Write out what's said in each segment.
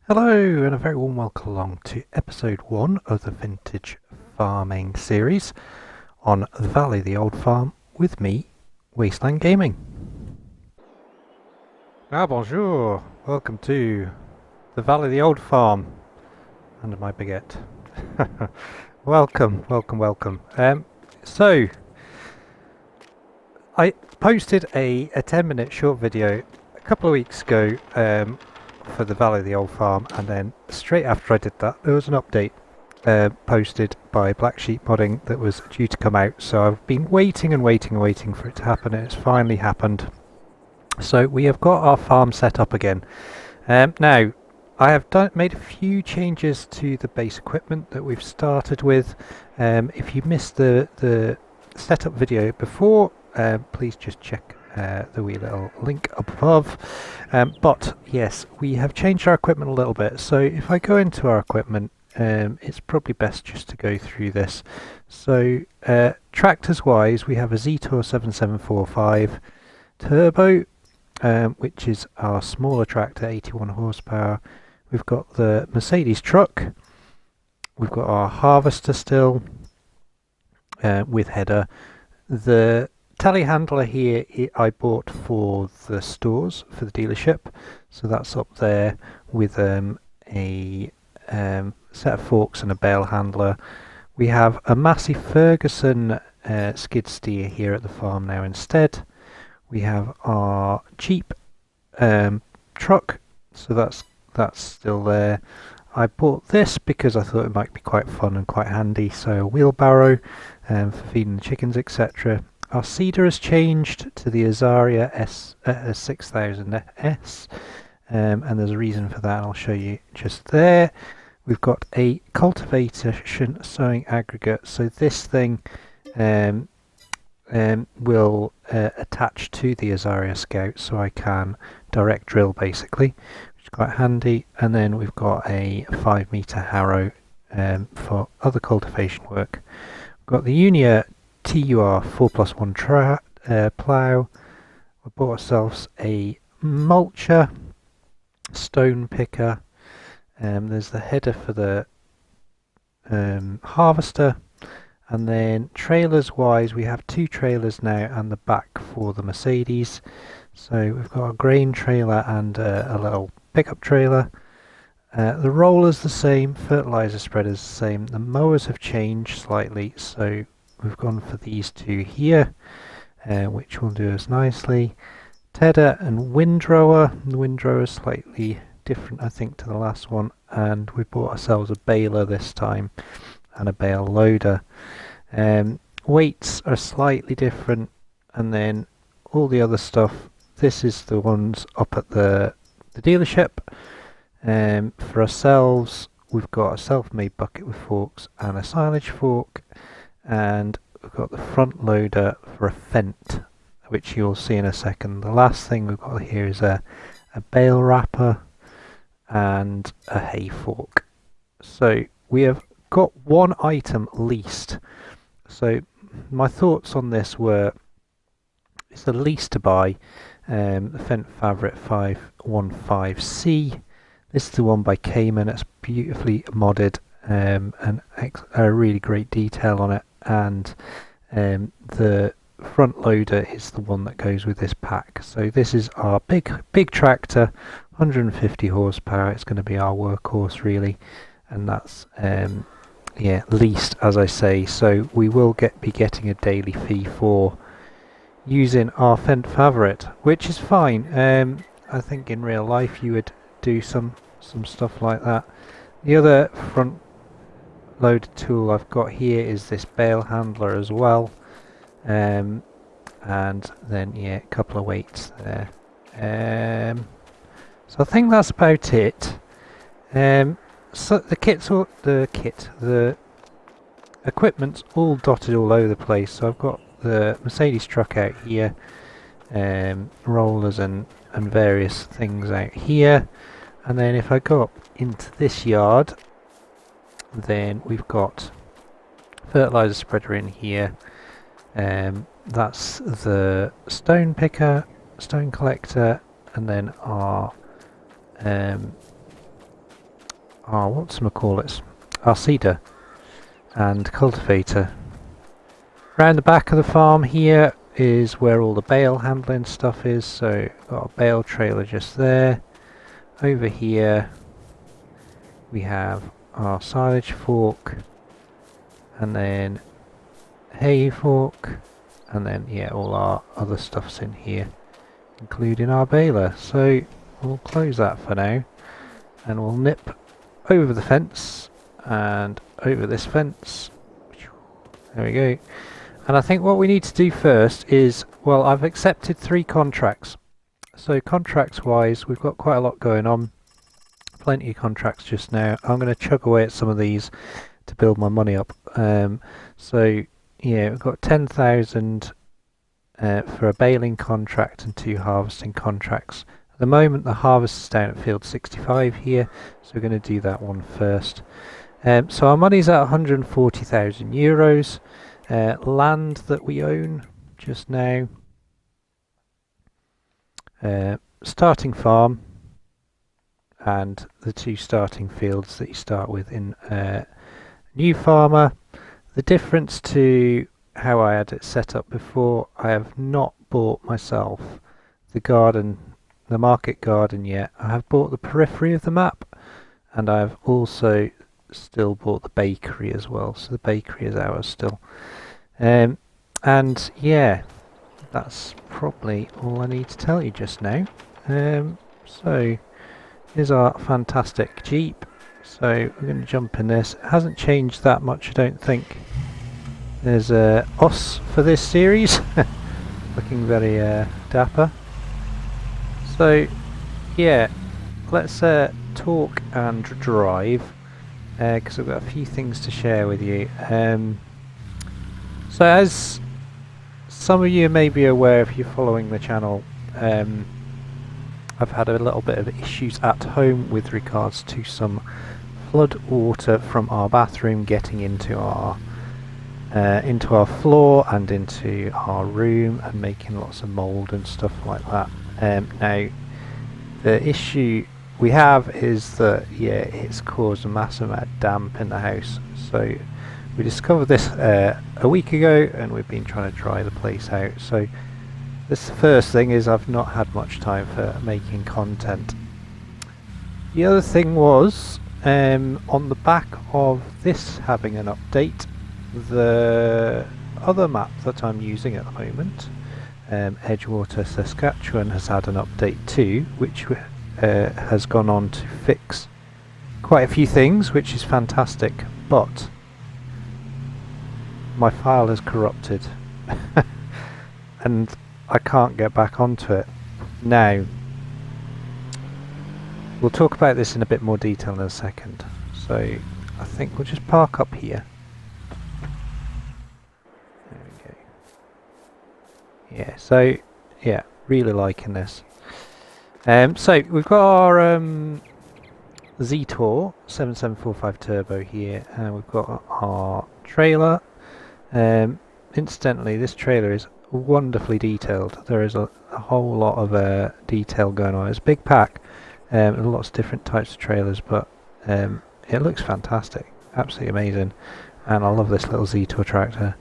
Hello and a very warm welcome along to episode 1 of the Vintage Farming series on the Valley the Old Farm with me, Wasteland Gaming. Bonjour, welcome to the Valley the Old Farm under my baguette. welcome. So I posted a 10-minute short video a couple of weeks ago for the Valley of the Old Farm, and then straight after I did that there was an update posted by Blacksheepmodding that was due to come out, so I've been waiting for it to happen, and it's finally happened. So we have got our farm set up again. Now I have made a few changes to the base equipment that we've started with. If you missed the setup video before, please just check the wee little link up above. But yes, we have changed our equipment a little bit. So if I go into our equipment, it's probably best just to go through this. So tractors wise, we have a Zetor 7745 Turbo, which is our smaller tractor, 81 horsepower. We've got the Mercedes truck. We've got our harvester still with header. The telehandler here I bought for the stores, for the dealership, so that's up there with a set of forks and a bale handler. We have a Massey Ferguson skid steer here at the farm now instead. We have our cheap truck, so that's still there. I bought this because I thought it might be quite fun and quite handy, so a wheelbarrow for feeding the chickens, etc. Our seeder has changed to the Azaria 6000S, and there's a reason for that, I'll show you just there. We've got a cultivation sowing aggregate, so this thing will attach to the Azaria Scout, so I can direct drill basically, which is quite handy. And then we've got a 5-meter harrow for other cultivation work. We've got the Unia TUR 4+1 plough. We bought ourselves a mulcher, stone picker. There's the header for the harvester, and then trailers wise we have 2 trailers now and the back for the Mercedes. So we've got a grain trailer and a little pickup trailer. The roller's the same, fertilizer spreader's the same. The mowers have changed slightly, so we've gone for these 2 here, which will do us nicely. Tedder and windrower. The windrower is slightly different, I think, to the last one, and we bought ourselves a baler this time and a bale loader. Weights are slightly different, and then all the other stuff, this is the ones up at the dealership. For ourselves, we've got a self-made bucket with forks and a silage fork, and we've got the front loader for a fent, which you'll see in a second. The last thing we've got here is a bale wrapper and a hay fork. So we have got one item leased. So my thoughts on this were, it's the lease to buy, the Fendt Favorite 515C. This is the one by Cayman. It's beautifully modded, and a really great detail on it, and the front loader is the one that goes with this pack. So this is our big tractor, 150 horsepower. It's going to be our workhorse really, and that's leased, as I say. So we will be getting a daily fee for using our Fendt Favorite, which is fine. I think in real life you would do some stuff like that. The other front loader tool I've got here is this bale handler as well, and then a couple of weights there. So I think that's about it. So the equipment's all dotted all over the place. So I've got the Mercedes truck out here, rollers and various things out here, and then if I go up into this yard, then we've got fertilizer spreader in here. That's the stone picker, stone collector, and then our our whatchamacallits, our seeder and cultivator. Around the back of the farm here is where all the bale handling stuff is, so got a bale trailer just there. Over here we have our silage fork, and then hay fork, and then yeah, all our other stuff's in here, including our baler. So we'll close that for now, and we'll nip over the fence and over this fence. There we go. And I think what we need to do first is, well, I've accepted 3 contracts. So contracts wise, we've got quite a lot going on. Plenty of contracts just now. I'm going to chug away at some of these to build my money up. So yeah, we've got 10,000 for a baling contract and 2 harvesting contracts. At the moment the harvest is down at field 65 here, so we're going to do that one first. So our money's at 140,000 euros. Land that we own just now. Starting farm and the 2 starting fields that you start with in New Farmer. The difference to how I had it set up before, I have not bought myself the garden, the market garden yet. I have bought the periphery of the map, and I have also still bought the bakery as well, so the bakery is ours still. And yeah, that's probably all I need to tell you just now. So here's our fantastic Jeep. So we're going to jump in this. It hasn't changed that much, I don't think. There's us for this series, looking very dapper. So yeah, let's talk and drive, because I've got a few things to share with you. So as some of you may be aware if you're following the channel, I've had a little bit of issues at home with regards to some flood water from our bathroom getting into our floor and into our room and making lots of mould and stuff like that. Now the issue we have is that yeah, it's caused a massive amount of damp in the house. So we discovered this a week ago, and we've been trying to dry the place out. So this first thing is I've not had much time for making content. The other thing was, on the back of this having an update, the other map that I'm using at the moment, Edgewater Saskatchewan, has had an update too, which has gone on to fix quite a few things, which is fantastic, but my file is corrupted and I can't get back onto it. Now, we'll talk about this in a bit more detail in a second, so I think we'll just park up here. There we go. Yeah, so yeah, really liking this. So we've got our Z-Tor 7745 Turbo here, and we've got our trailer. Incidentally, this trailer is wonderfully detailed. There is a whole lot of detail going on. It's a big pack, and lots of different types of trailers, but it looks fantastic, absolutely amazing, and I love this little Z-Tor tractor.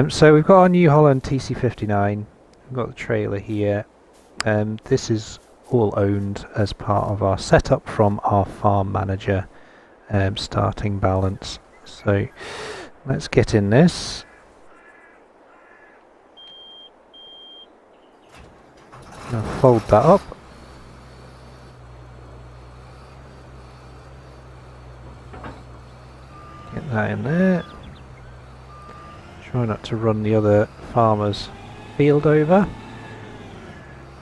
So we've got our New Holland TC59, we've got the trailer here. This is all owned as part of our setup from our farm manager starting balance. So let's get in this. I'll fold that up. Get that in there. Try not to run the other farmer's field over.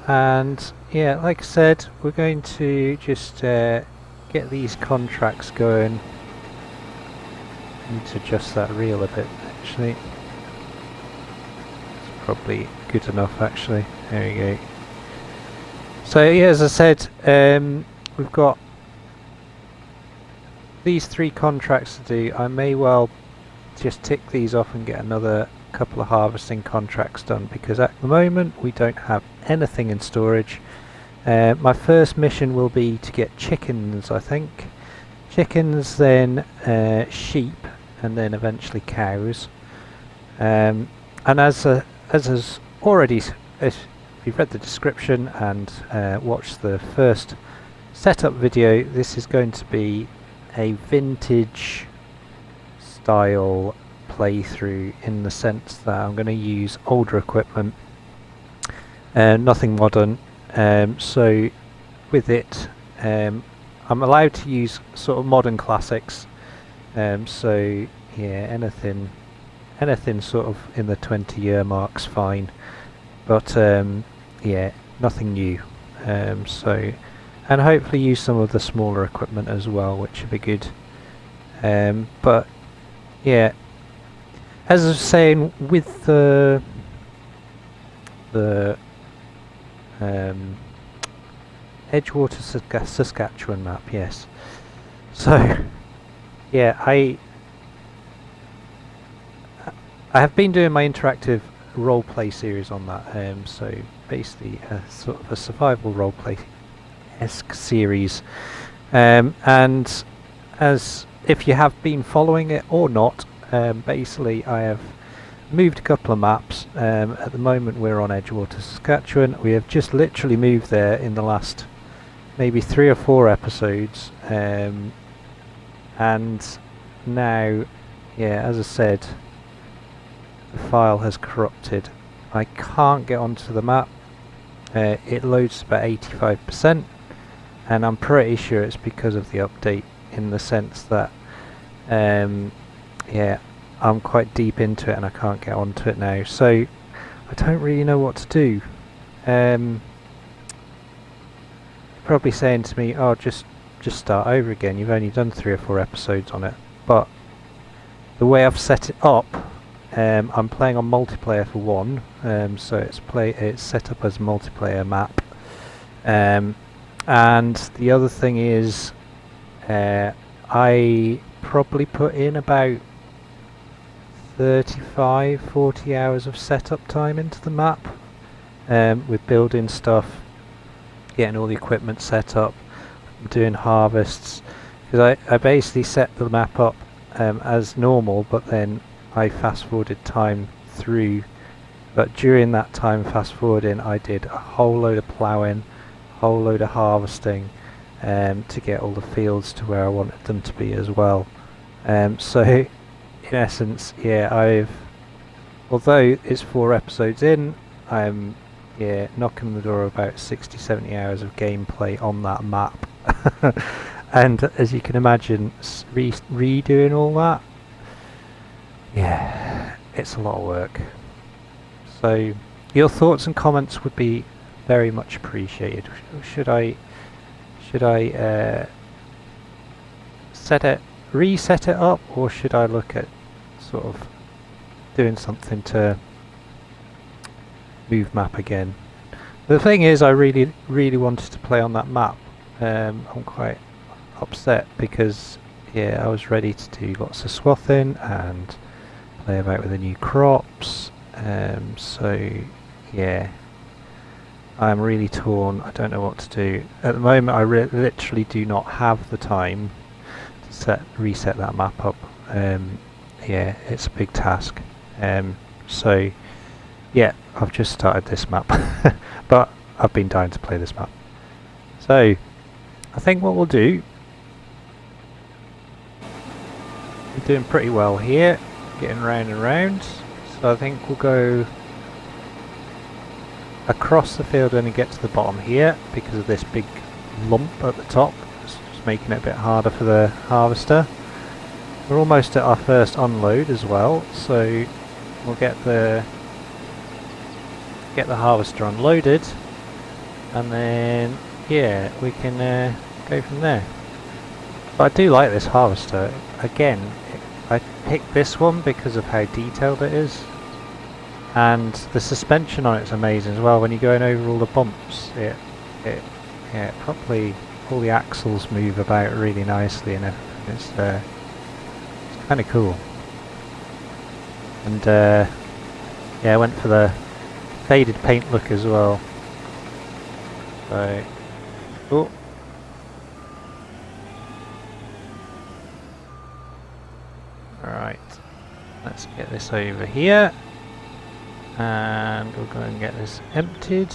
And yeah, like I said, we're going to just get these contracts going. Need to adjust that reel a bit, actually. It's probably good enough, actually. There we go. So yeah, as I said, we've got these 3 contracts to do. I may well just tick these off and get another couple of harvesting contracts done, because at the moment we don't have anything in storage. My first mission will be to get chickens, I think. chickens, then sheep, and then eventually cows. And as has already, if you've read the description and watched the first setup video, this is going to be a vintage style playthrough, in the sense that I'm going to use older equipment, nothing modern. So with it, I'm allowed to use sort of modern classics. So yeah, anything sort of in the 20-year mark's fine, but yeah, nothing new. So, and hopefully use some of the smaller equipment as well, which would be good. But yeah, as I was saying, with the Edgewater Saskatchewan map, yes. So yeah, I have been doing my interactive roleplay series on that. So basically a sort of a survival roleplay-esque series. And as if you have been following it or not, basically I have moved a couple of maps. At the moment we're on Edgewater, Saskatchewan. We have just literally moved there in the last maybe 3 or 4 episodes. And now, yeah, as I said, the file has corrupted. I can't get onto the map. It loads about 85%, and I'm pretty sure it's because of the update, in the sense that yeah, I'm quite deep into it and I can't get onto it now, so I don't really know what to do. Probably saying to me, oh, just start over again, you've only done 3 or 4 episodes on it. But the way I've set it up, I'm playing on multiplayer for one, so it's set up as a multiplayer map, and the other thing is I probably put in about 35-40 hours of setup time into the map, with building stuff, getting all the equipment set up, doing harvests, because I basically set the map up as normal, but then I fast forwarded time through. But during that time fast forwarding, I did a whole load of ploughing, a whole load of harvesting, to get all the fields to where I wanted them to be as well. So in essence, yeah, although it's 4 episodes in, I'm knocking on the door of about 60-70 hours of gameplay on that map. And as you can imagine, redoing all that, yeah, it's a lot of work. So your thoughts and comments would be very much appreciated. Should I reset it up, or should I look at sort of doing something to move map again? The thing is, I really wanted to play on that map. I'm quite upset because, yeah, I was ready to do lots of swathing and play about with the new crops. So yeah, I'm really torn. I don't know what to do at the moment. I literally do not have the time to reset that map up. Yeah, it's a big task. So yeah, I've just started this map, but I've been dying to play this map. So I think what we'll do, we're doing pretty well here, getting round and round, so I think we'll go across the field when we get to the bottom here, because of this big lump at the top. It's just making it a bit harder for the harvester. We're almost at our first unload as well, so we'll get the harvester unloaded, and then yeah, we can go from there. But I do like this harvester. Again, I picked this one because of how detailed it is, and the suspension on it's amazing as well. When you're going over all the bumps, yeah, probably all the axles move about really nicely and everything. It's kind of cool. And yeah, I went for the faded paint look as well. So, oh, Right, let's get this over here. And we'll go and get this emptied.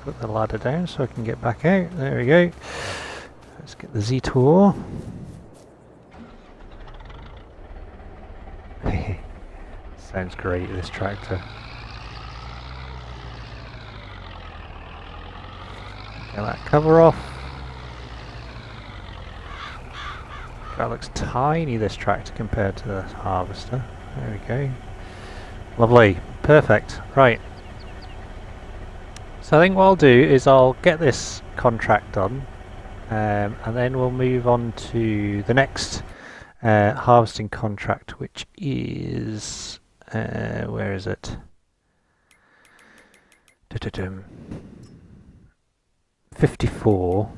Put the ladder down so I can get back out. There we go. Let's get the Z-Tour. Sounds great, this tractor. Get that cover off. That looks tiny, this tractor, compared to the harvester. There we go. Lovely. Perfect. Right. So I think what I'll do is I'll get this contract done, and then we'll move on to the next harvesting contract, which is... where is it? 54.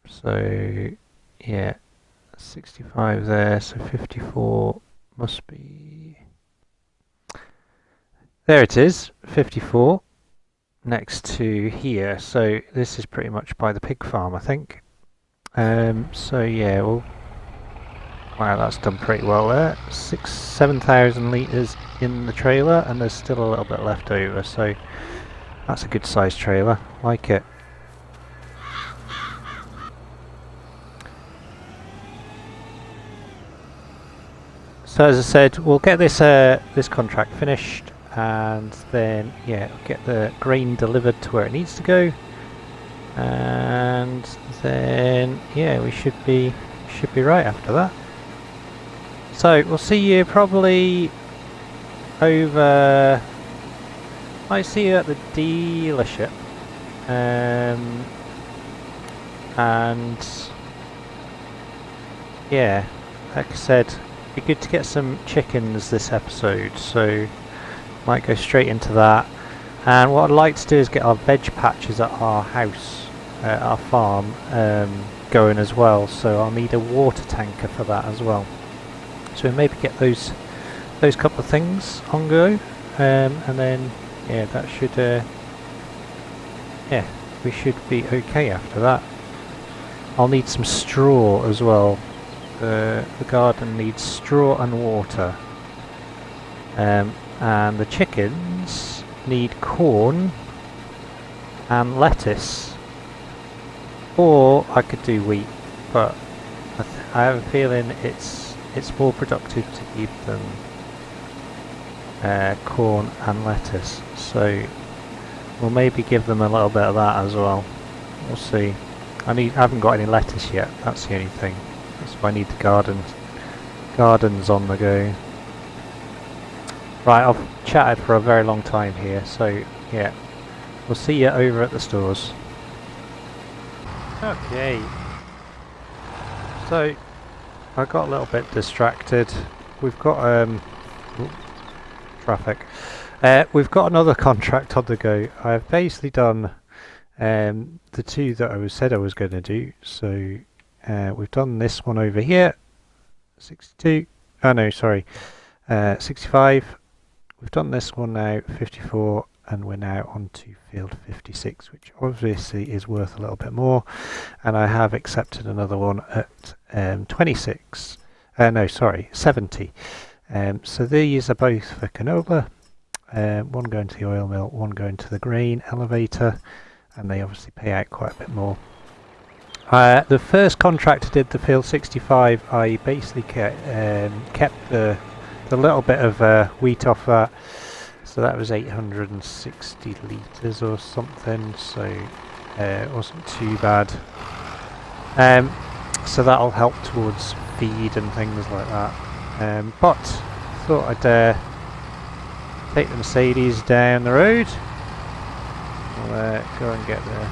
So, yeah, 65 there, so 54 must be... There it is, 54, next to here. So this is pretty much by the pig farm, I think. So yeah, well... Wow, that's done pretty well there. 7,000 litres in the trailer, and there's still a little bit left over, so that's a good sized trailer. Like it. So as I said, we'll get this this contract finished, and then yeah, get the grain delivered to where it needs to go, and then yeah, we should be right after that. So we'll see you probably over... I see you at the dealership, and yeah, like I said, it'd be good to get some chickens this episode, so might go straight into that. And what I'd like to do is get our veg patches at our house, our farm, going as well, so I'll need a water tanker for that as well. So maybe get those couple of things on go, and then yeah, that should yeah, we should be okay after that. I'll need some straw as well. The garden needs straw and water, and the chickens need corn and lettuce, or I could do wheat, but I have a feeling it's more productive to keep them corn and lettuce, so we'll maybe give them a little bit of that as well. We'll see. I haven't got any lettuce yet, that's the only thing. That's why I need the gardens on the go. Right, I've chatted for a very long time here, so yeah, we'll see you over at the stores. Okay, so I got a little bit distracted. We've got traffic. We've got another contract on the go. I've basically done the two that I said I was going to do. So we've done this one over here, 62. Oh no, sorry, 65. We've done this one now, 54, and we're now on to field 56, which obviously is worth a little bit more. And I have accepted another one at 26. No, sorry, 70. So these are both for canola. One going to the oil mill, one going to the grain elevator, and they obviously pay out quite a bit more. The first contract I did, the field 65, I basically kept the little bit of wheat off that, so that was 860 litres or something, so it wasn't too bad. So that'll help towards feed and things like that. But thought I'd take the Mercedes down the road. We'll go and get the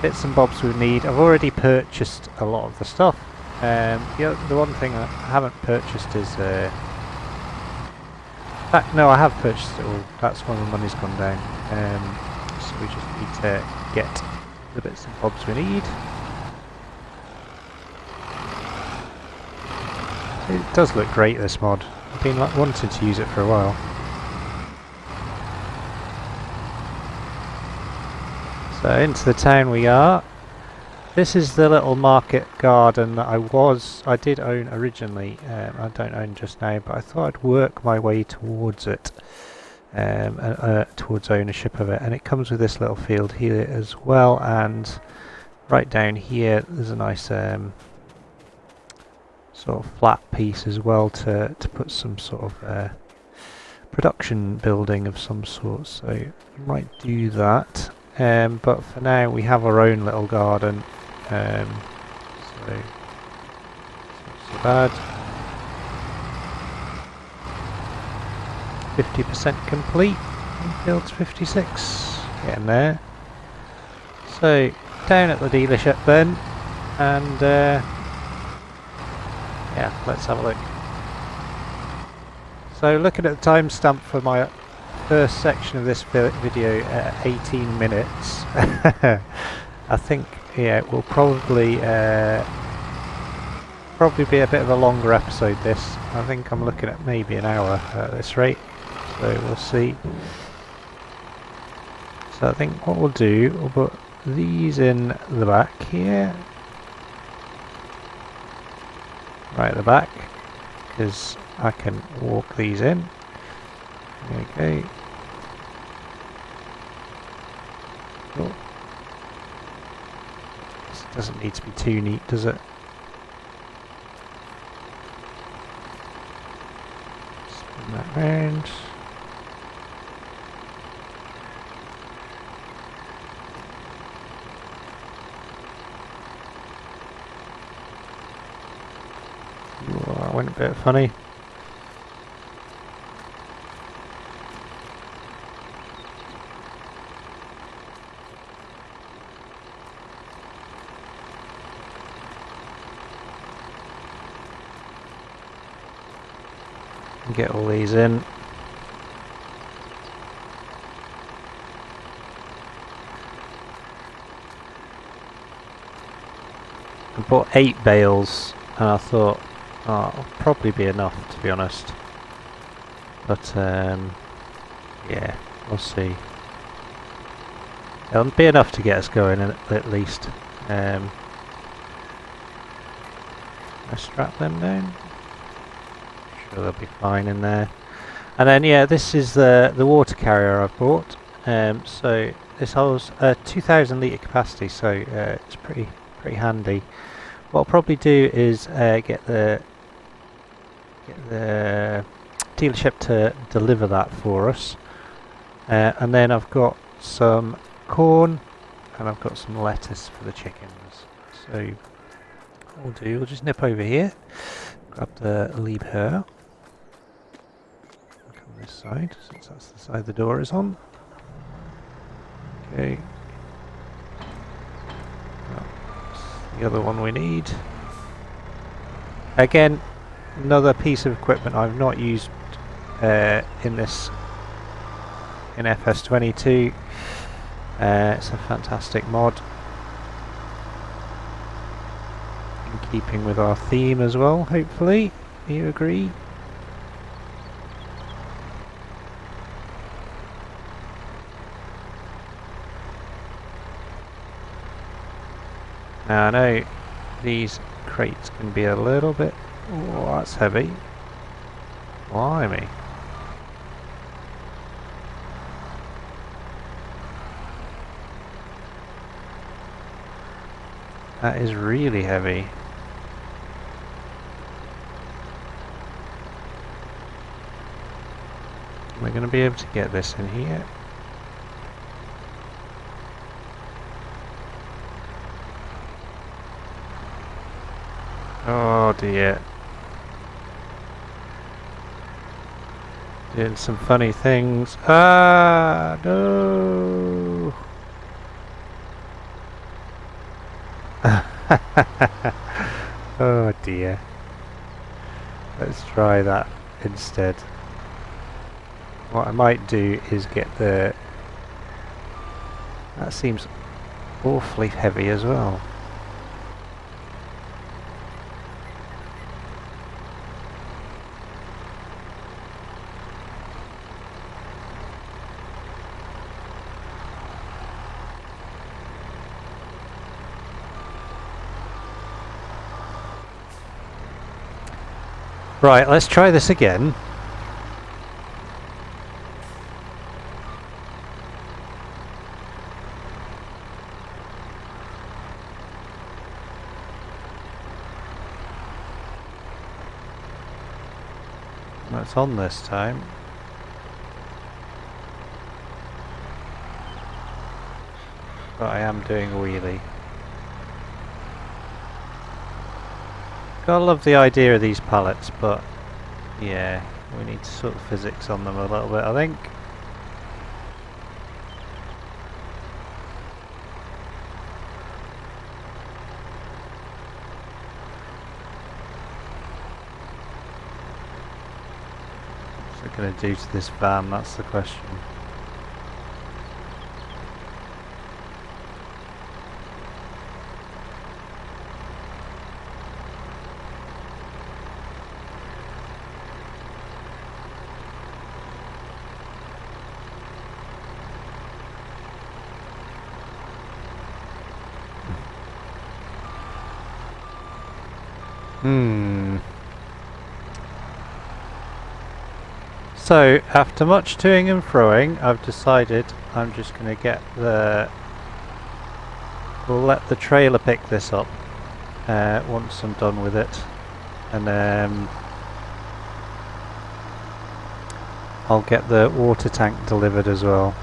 bits and bobs we need. I've already purchased a lot of the stuff. The one thing I haven't purchased is no, I have purchased it all. That's when the money's gone down. So we just need to get the bits and bobs we need. It does look great, this mod. I've been wanting to use it for a while. So into the town we are. This is the little market garden that I did own originally. I don't own just now, but I thought I'd work my way towards it, towards ownership of it. And it comes with this little field here as well, and right down here there's a nice sort of flat piece as well to put some sort of production building of some sort. So I might do that. But for now we have our own little garden. So it's not so bad. 50% complete. Field's 56. Getting there. So down at the dealership then, and yeah, let's have a look. So looking at the timestamp for my first section of this video at 18 minutes, I think, yeah, it will probably be a bit of a longer episode this. I think I'm looking at maybe an hour at this rate, so we'll see. So I think what we'll do, we'll put these in the back here, right at the back, because I can walk these in. There we go. Oh. This doesn't need to be too neat, does it? Spin that round. Ooh, that went a bit funny. Get all these in. I bought 8 bales and I thought, oh, it'll probably be enough, to be honest. But yeah, we'll see. It'll be enough to get us going at least. I strap them down. Sure they'll be fine in there. And then yeah, this is the water carrier I've bought. So this holds 2,000 litre capacity, so it's pretty handy. What I'll probably do is get the dealership to deliver that for us, and then I've got some corn and I've got some lettuce for the chickens. So what we'll do, we'll just nip over here, grab the lever. This side, since that's the side the door is on. Okay. That's the other one we need. Again, another piece of equipment I've not used in FS22. It's a fantastic mod, in keeping with our theme as well, hopefully. Do you agree? Now I know these crates can be a little bit... Oh, that's heavy. Blimey. That is really heavy. We're going to be able to get this in here. Oh dear. Doing some funny things. Ah, no. Oh dear. Let's try that instead. What I might do is get the... That seems awfully heavy as well. Right, let's try this again. It's on this time. But I am doing a wheelie. Gotta love the idea of these pallets, but yeah, we need to sort the physics on them a little bit, I think. What's it going to do to this van? That's the question. So, after much toing and froing, I've decided I'm just going to get we'll let the trailer pick this up once I'm done with it, and I'll get the water tank delivered as well.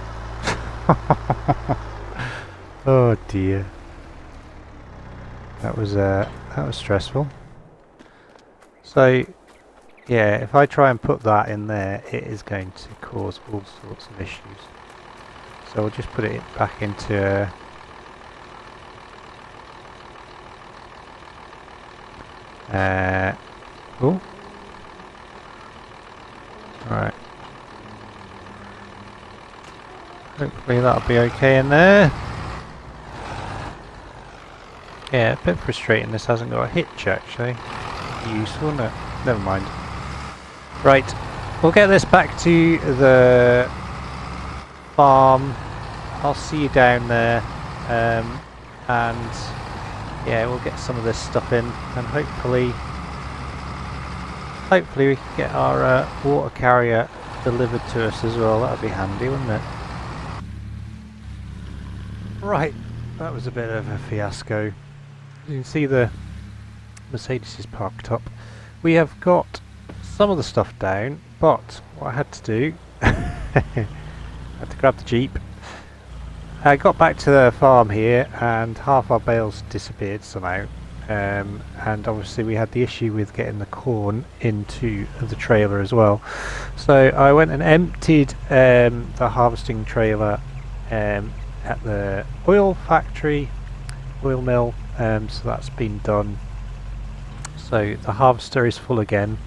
Oh dear, that was stressful. So yeah, if I try and put that in there, it is going to cause all sorts of issues. So we'll just put it back into oh, right. Hopefully that'll be okay in there. Yeah, a bit frustrating this hasn't got a hitch actually. Useful, isn't it? Never mind. Right, we'll get this back to the farm. I'll see you down there, and yeah, we'll get some of this stuff in, and hopefully we can get our water carrier delivered to us as well. That'd be handy, wouldn't it? Right, that was a bit of a fiasco. You can see the Mercedes is parked up. We have got some of the stuff down, but what I had to do, I had to grab the Jeep. I got back to the farm here and half our bales disappeared somehow, and obviously we had the issue with getting the corn into the trailer as well. So I went and emptied the harvesting trailer at the oil mill, so that's been done. So the harvester is full again,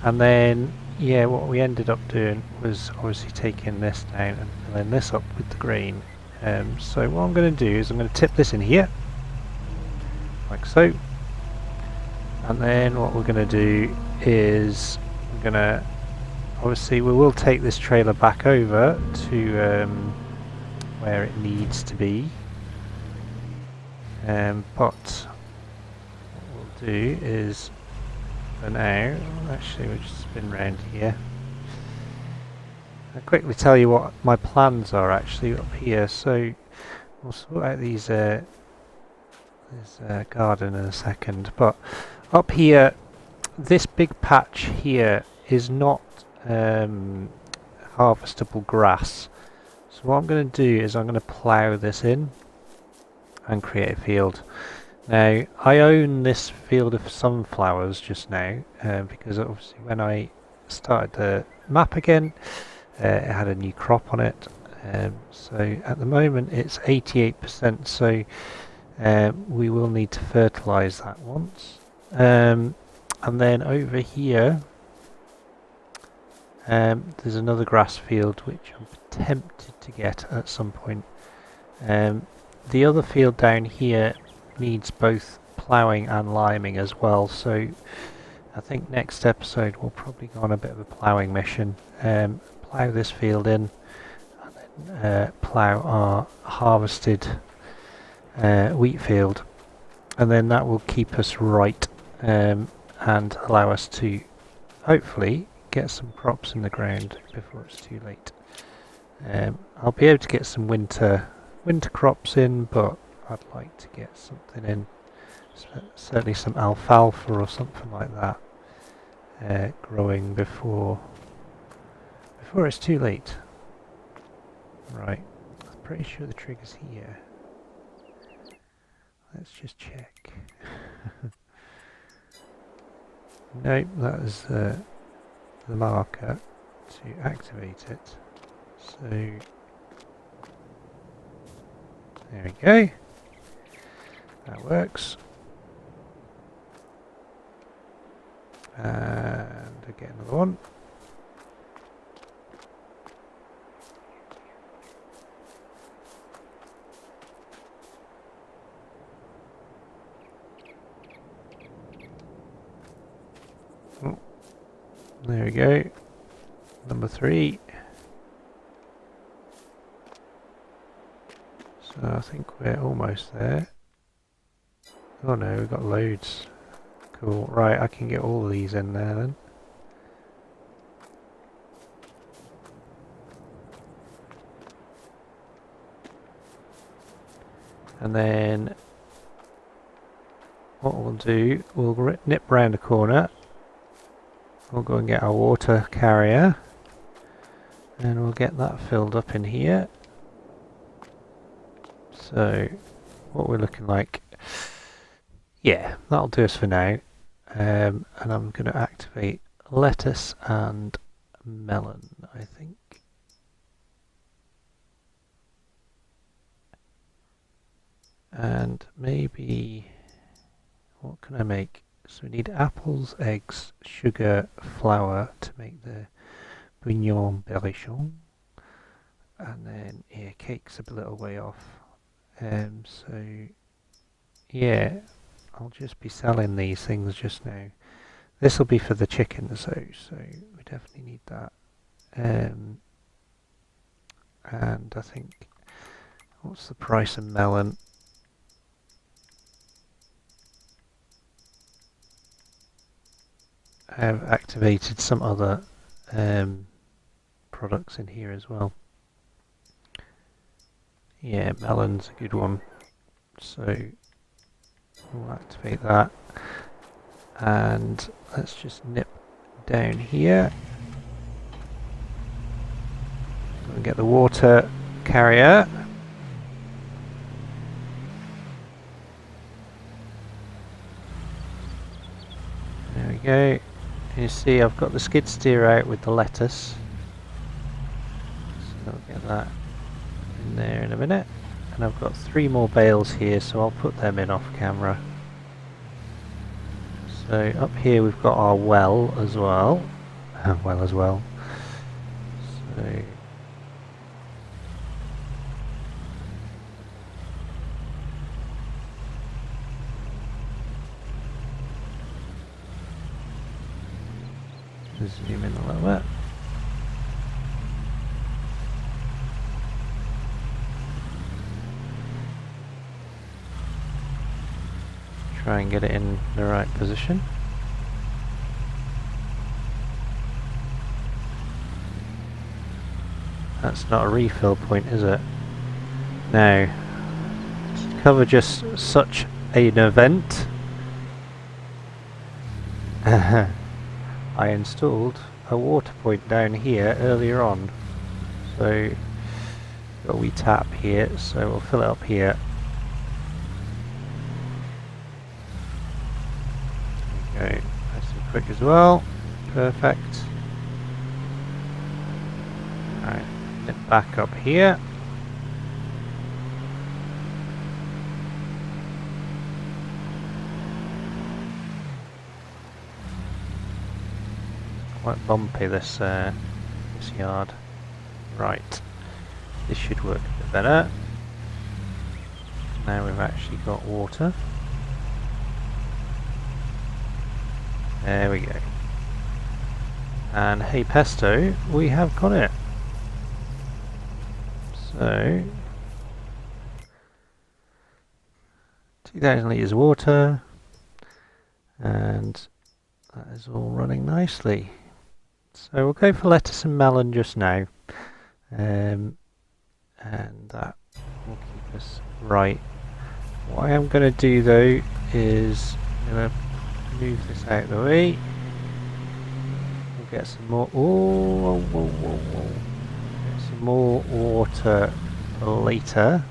and then yeah, what we ended up doing was obviously taking this down and filling this up with the grain. So what I'm going to do is I'm going to tip this in here like so, and then what we're going to do is we're going to obviously we will take this trailer back over to where it needs to be, but do is for now, actually we'll just spin round here. I'll quickly tell you what my plans are actually up here. So we'll sort out this garden in a second, but up here, this big patch here is not harvestable grass. So what I'm going to do is I'm going to plough this in and create a field. Now, I own this field of sunflowers just now, because obviously when I started the map again, it had a new crop on it. So at the moment it's 88%, so we will need to fertilise that once. And then over here, there's another grass field which I'm tempted to get at some point. The other field down here needs both ploughing and liming as well, so I think next episode we'll probably go on a bit of a ploughing mission, plough this field in and then plough our harvested wheat field, and then that will keep us right and allow us to hopefully get some crops in the ground before it's too late. I'll be able to get some winter crops in, but I'd like to get something in, certainly some alfalfa or something like that, growing before it's too late. Right, I'm pretty sure the trigger's here. Let's just check. Nope, that is the marker to activate it. So there we go. That works. And I get another one. Oh, there we go. Number 3. So I think we're almost there. Oh no, we've got loads. Cool. Right, I can get all of these in there then. And then what we'll do, we'll nip round the corner. We'll go and get our water carrier. And we'll get that filled up in here. So what we're looking like, yeah, that'll do us for now. And I'm going to activate lettuce and melon, I think. And maybe, what can I make? So we need apples, eggs, sugar, flour to make the bouillon berrichon. And then, yeah, cake's a little way off. So, yeah, I'll just be selling these things just now. This will be for the chickens though, so we definitely need that. And I think, what's the price of melon? I have activated some other products in here as well. Yeah, melon's a good one. So we'll activate that. And let's just nip down here. We'll get the water carrier. There we go. You see I've got the skid steer out with the lettuce. So I'll get that in there in a minute. And I've got 3 more bales here, so I'll put them in off camera. So up here we've got our well as well. So zoom in a little bit. Try and get it in the right position. That's not a refill point, is it? Now, to cover just such an event, I installed a water point down here earlier on. So, got a wee tap here, so we'll fill it up here. There we go, nice and quick as well. Perfect. Alright, nip back up here. Quite bumpy this yard. Right, this should work a bit better. Now we've actually got water. There we go. And hey pesto, we have got it. So 2,000 litres of water and That is all running nicely. So we'll go for lettuce and melon just now. And that will keep us right. What I am going to do though is I'm going to move this out of the way. We'll get some more. Oh, whoa, whoa, whoa. Get some more water later.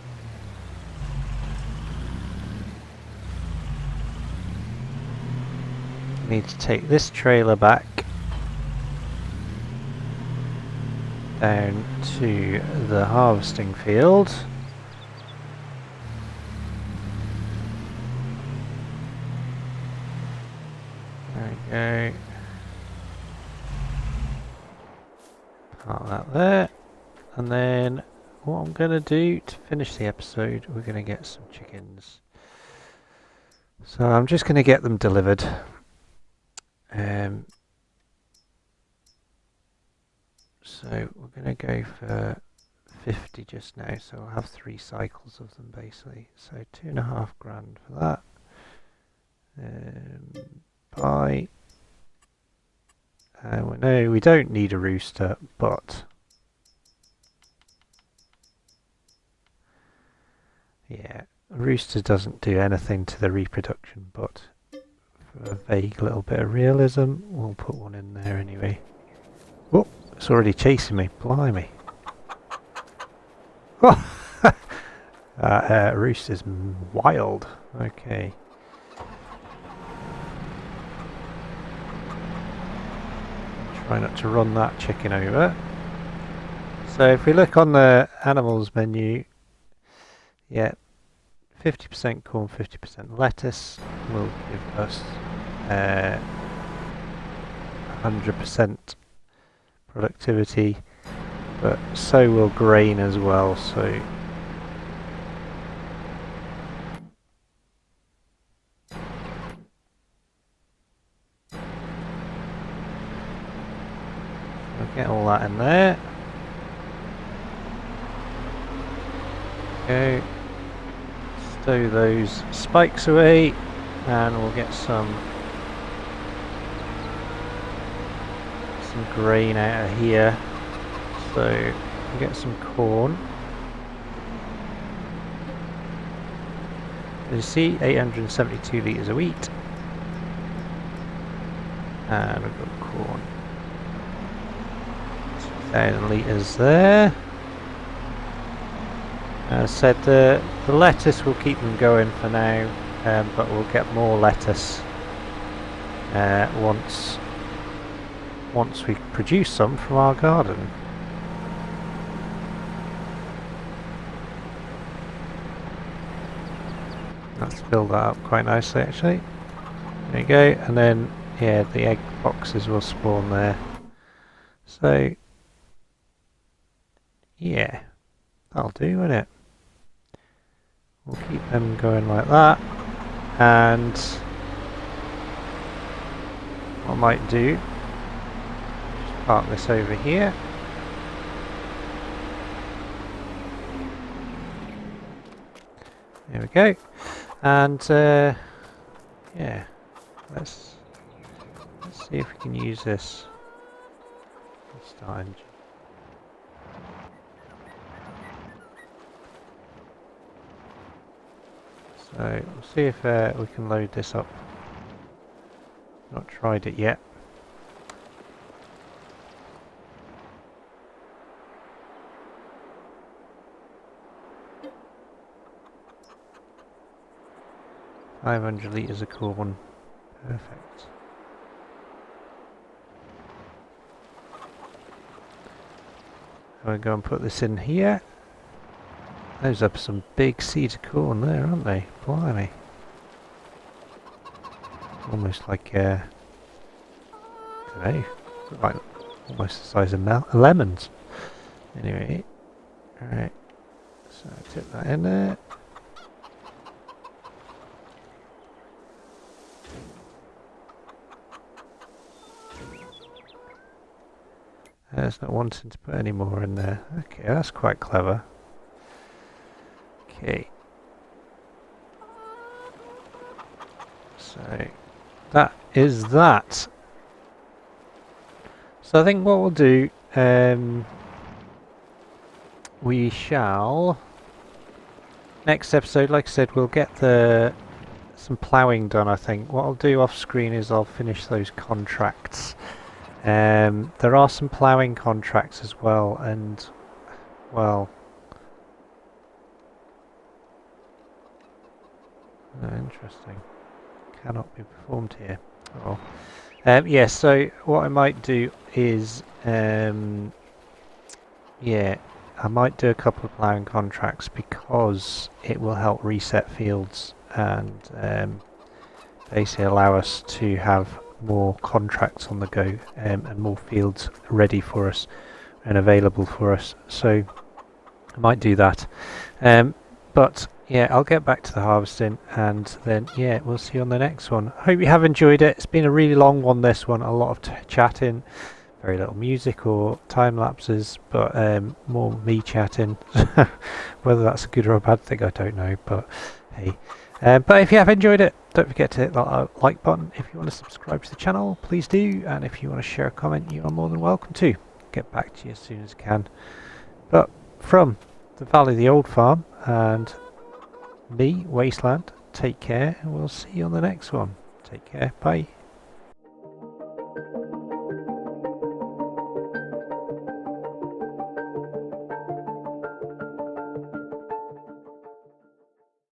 Need to take this trailer back down to the harvesting field. There we go. Park that there. And then what I'm going to do to finish the episode, we're going to get some chickens. So I'm just going to get them delivered. So we're going to go for 50 just now, so I'll have 3 cycles of them basically. So £2.5 grand for that. Buy. No, we don't need a rooster, but yeah, a rooster doesn't do anything to the reproduction, but for a vague little bit of realism, we'll put one in there anyway. Oh, it's already chasing me, blimey. Oh! Rooster's wild. Okay. Try not to run that chicken over. So if we look on the animals menu, yeah, 50% corn, 50% lettuce will give us 100% productivity, but so will grain as well. So we'll get all that in there. Okay. Stow those spikes away, and we'll get some grain out of here. So we'll get some corn. As you see, 872 litres of wheat, and we've got corn. 2,000 litres there. As I said, the lettuce will keep them going for now, but we'll get more lettuce once we produce some from our garden. Let's build that up quite nicely actually. There you go, and then yeah, the egg boxes will spawn there. So yeah, that'll do, won't it? We'll keep them going like that, and what I might do, just park this over here. There we go, and yeah, let's see if we can use this. Start. So we'll see if we can load this up. Not tried it yet. $500 litres of corn. Perfect. I'm going to go and put this in here. Those are some big seeds of corn there, aren't they? Blimey. Almost like, I don't know, like almost the size of lemons. Anyway, alright, so I tip that in there. It's not wanting to put any more in there. Okay, that's quite clever. Okay, so that is that. So I think what we'll do, we shall, next episode, like I said, we'll get some ploughing done. I think what I'll do off screen is I'll finish those contracts. There are some ploughing contracts as well, and well, interesting, cannot be performed here. Oh. Yeah, so what I might do is, yeah, I might do a couple of ploughing contracts because it will help reset fields and basically allow us to have more contracts on the go and more fields ready for us and available for us. So I might do that. But yeah, I'll get back to the harvesting, and then yeah, we'll see you on the next one. Hope you have enjoyed it. It's been a really long one, this one. A lot of chatting, very little music or time lapses, but more me chatting. Whether that's a good or a bad thing, I don't know, but hey. But if you have enjoyed it, don't forget to hit that like button. If you want to subscribe to the channel, please do, and if you want to share a comment, you are more than welcome to. Get back to you as soon as I can. But from the Valley of the Old Farm and me, Wasteland, take care, and we'll see you on the next one. Take care, bye.